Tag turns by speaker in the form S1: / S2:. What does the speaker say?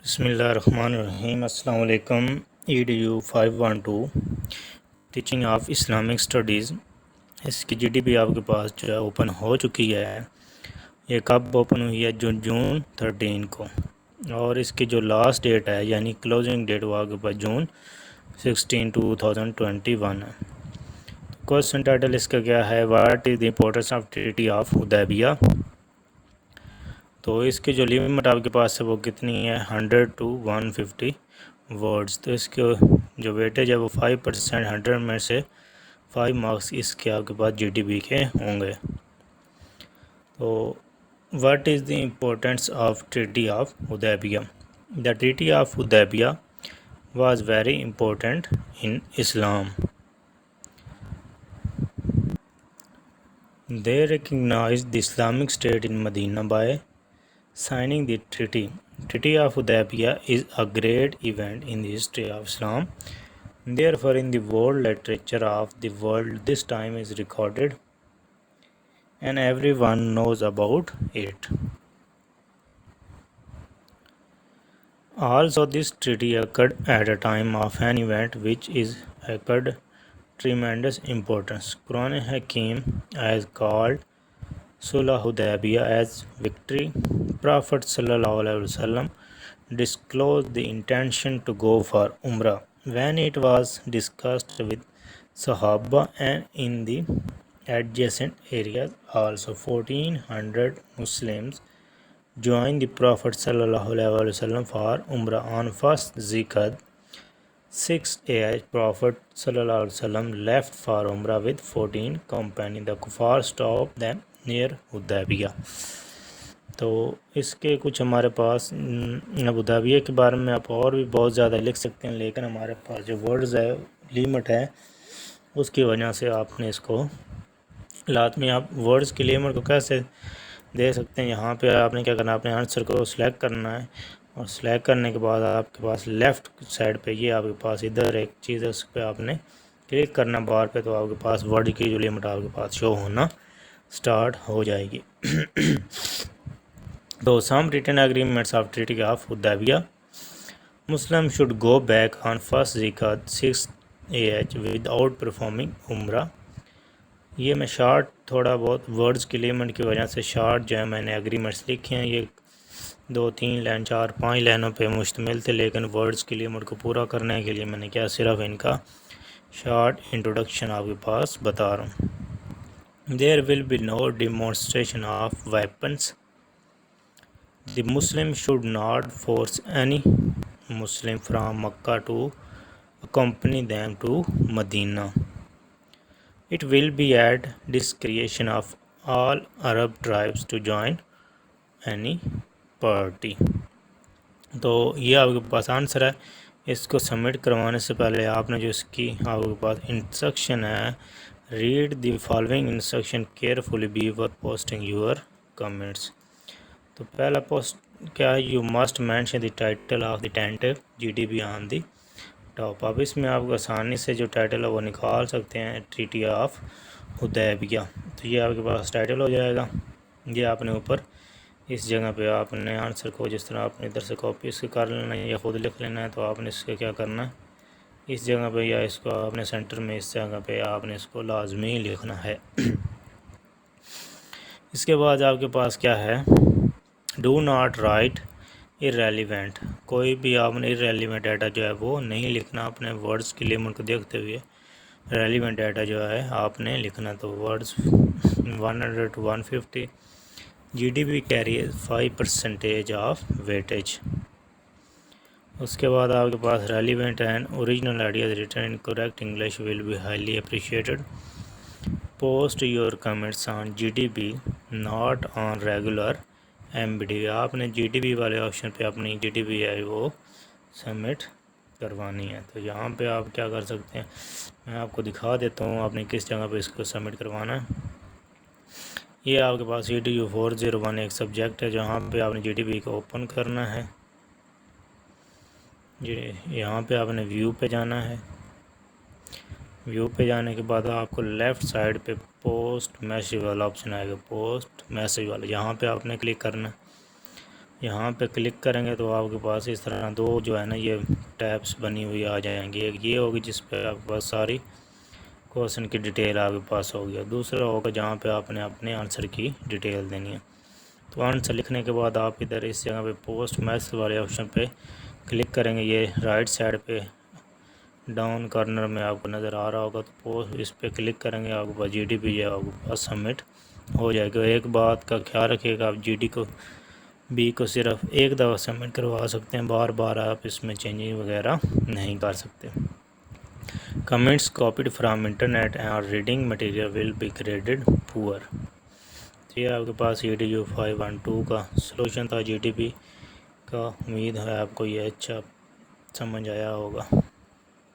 S1: بسم اللہ الرحمن الرحیم۔ السلام علیکم۔ EDU 512 teaching of Islamic studies, اس کی GDP آپ کے پاس جو ہے اوپن ہو چکی ہے۔ یہ کب اوپن ہوئی ہے؟ جون 13 کو، اور اس کی جو لاسٹ ڈیٹ ہے یعنی کلوزنگ ڈیٹ وہ آپ کے پاس جون 16 2021 ہے۔ کوسچن ٹائٹل اس کا کیا ہے؟ What is the importance of treaty of Hudaibiyah? تو اس کی جو لیمٹ آپ کے پاس ہے وہ کتنی ہے؟ 100 to 150 ورڈز۔ تو اس کے جو ویٹیج ہے وہ 5%، 100 میں سے 5 مارکس اس کے آپ کے پاس GDP کے ہوں گے۔ تو what is the importance of treaty of Hudaibiyah? The treaty of Hudaibiyah was very important in Islam. They recognized the Islamic State in Medina by signing the treaty. Treaty of Hudaybiyah is a great event in the history of Islam. Therefore, in the world literature of the world, this time is recorded and everyone knows about it. Also, this treaty occurred at a time of an event which is occurred tremendous importance. Quran Hakim has called Sulh Hudaybiyah as victory. Prophet sallallahu alaihi wasallam disclosed the intention to go for Umrah when it was discussed with Sahaba and in the adjacent areas. Also 1400 Muslims joined the Prophet sallallahu alaihi wasallam for Umrah on first Zikad 6 AH. Prophet sallallahu alaihi wasallam left for Umrah with 14 companions. The kuffar stopped them near حدیبیہ۔ تو اس کے کچھ ہمارے پاس حدیبیہ کے بارے میں آپ اور بھی بہت زیادہ لکھ سکتے ہیں، لیکن ہمارے پاس جو ورڈز ہے لیمٹ ہے، اس کی وجہ سے آپ نے اس کو لازمی آپ ورڈز کی لیمٹ کو کیسے دے سکتے ہیں؟ یہاں پہ آپ نے کیا کرنا ہے؟ اپنے آنسر کو سلیکٹ کرنا ہے، اور سلیکٹ کرنے کے بعد آپ کے پاس لیفٹ سائڈ پہ یہ آپ کے پاس ادھر ایک چیز ہے، اس پہ آپ نے کلک کرنا بار پہ، تو آپ کے پاس ورڈ کی جو لیمٹ آپ کے پاس شو ہونا سٹارٹ ہو جائے گی۔ تو some written agreements of treaty of Hudaibiyah: Muslim should go back on first ذیقعدہ 6 AH وداؤٹ پرفارمنگ عمرہ۔ یہ میں شارٹ تھوڑا بہت ورڈز کی لیمٹ کی وجہ سے شارٹ جو ہے میں نے اگریمنٹس لکھے ہیں، یہ 2 3 لائن 4 5 لائنوں پہ مشتمل تھے، لیکن ورڈز کی لیمٹ کو پورا کرنے کے لیے میں نے کیا صرف ان کا شارٹ انٹروڈکشن آپ کے پاس بتا رہا ہوں۔ There will be no demonstration of weapons. The Muslim should not force any Muslim from Makkah to accompany them to Medina. It will be at discretion of all Arab tribes to join any party. تو یہ آپ کے پاس answer ہے۔ اس کو submit کروانے سے پہلے آپ نے جو اس کی آپ کے پاس انسٹرکشن ہے، read the following instruction carefully before posting your comments. تو پہلا پوسٹ کیا ہے؟ You must mention the title of the ٹینٹیو GDP on the top. اب اس میں آپ کو آسانی سے جو ٹائٹل ہے وہ نکال سکتے ہیں، ٹریٹی آف حدیبیہ۔ تو یہ آپ کے پاس ٹائٹل ہو جائے گا۔ یہ آپ نے اوپر اس جگہ پہ آپ نے آنسر کو جس طرح آپ نے ادھر سے کاپی اس کے کر لینا ہے یا خود لکھ لینا ہے، تو آپ نے اس کے کیا کرنا ہے، اس جگہ پہ یا اس کو آپ نے سینٹر میں اس جگہ پہ آپ نے اس کو لازمی لکھنا ہے۔ اس کے بعد آپ کے پاس کیا ہے؟ Do not right irrelevant۔ کوئی بھی آپ نے irrelevant ڈیٹا جو ہے وہ نہیں لکھنا، اپنے ورڈز کی لیمٹ کو دیکھتے ہوئے ریلیونٹ ڈیٹا جو ہے آپ نے لکھنا۔ تو words 100 to 150 GDP carries 5% of weightage. اس کے بعد آپ کے پاس relevant and original ideas written in correct English will be highly appreciated. Post your comments on GDP not on regular MBD۔ آپ نے GDP والے آپشن پہ اپنی GDP ہے وہ سبمٹ کروانی ہے۔ تو یہاں پہ آپ کیا کر سکتے ہیں، میں آپ کو دکھا دیتا ہوں آپ نے کس جگہ پہ اس کو سبمٹ کروانا ہے۔ یہ آپ کے پاس EDU 401 ایک سبجیکٹ ہے جہاں پہ آپ نے GDP کو اوپن کرنا ہے۔ یہاں پہ آپ نے ویو پہ جانا ہے۔ ویو پہ جانے کے بعد آپ کو لیفٹ سائڈ پہ پوسٹ میسیج والا آپشن آئے گا، پوسٹ میسیج والا، یہاں پہ آپ نے کلک کرنا ہے۔ یہاں پہ کلک کریں گے تو آپ کے پاس اس طرح دو جو ہے نا یہ ٹیبس بنی ہوئی آ جائیں گی. ایک یہ ہوگی جس پہ آپ کے پاس ساری کوشچن کی ڈیٹیل آپ کے پاس ہوگی, دوسرا ہوگا جہاں پہ آپ نے اپنے آنسر کی ڈیٹیل دینی ہے. تو آنسر لکھنے کے بعد آپ ادھر اس جگہ پہ پوسٹ میتھڈ والے آپشن پہ کلک کریں گے. یہ رائٹ سائڈ پہ ڈاؤن کارنر میں آپ کو نظر آ رہا ہوگا, تو اس پہ کلک کریں گے, آپ کے پاس GDP جو ہے آپ کے پاس سبمٹ ہو جائے گا. ایک بات کا خیال رکھیے گا, آپ GDP کو صرف ایک دفعہ سبمٹ کروا سکتے ہیں, بار بار آپ اس میں چینجنگ وغیرہ نہیں کر سکتے. کمنٹس copied فرام انٹرنیٹ اور reading material will be graded poor. یہ آپ کے پاس EDU 512 کا سلوشن تھا GDP کا. امید ہے آپ کو یہ اچھا سمجھ آیا ہوگا.